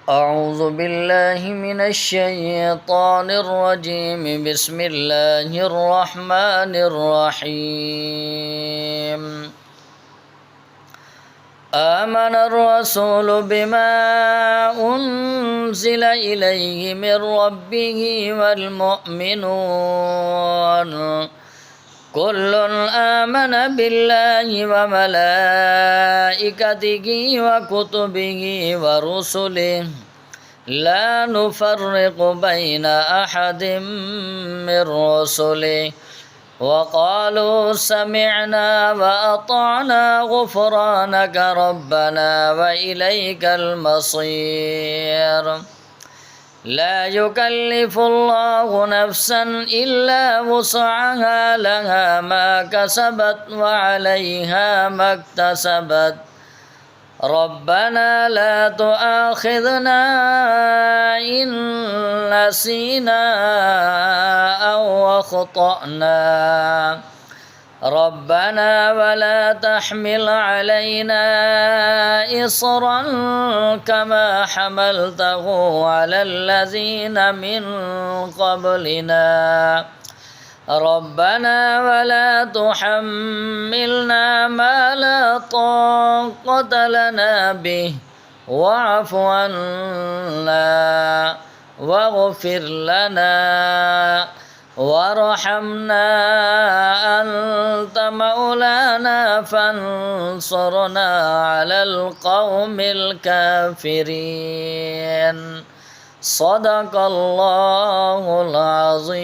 أعوذ بالله من الشيطان الرجيم بسم الله الرحمن الرحيم آمن الرسول بما أنزل إليه من ربه والمؤمنون كل آمن بالله وملائكته وكتبه ورسله لا نفرق بين أحد من رسله وقالوا سمعنا وأطعنا غفرانك ربنا وإليك المصير لا يكلف الله نفسا إلا وسعها لها ما كسبت وعليها ما اكتسبت ربنا لا تؤاخذنا إن نسينا أو أخطأنا ربنا ولا تحمل علينا إصرا كما حملته على الذين من قبلنا ربنا ولا تحملنا ما لا طاقة لنا به واعف عنا واغفر لنا وارحمنا أنت مولانا فانصرنا على القوم الكافرين صدق الله العظيم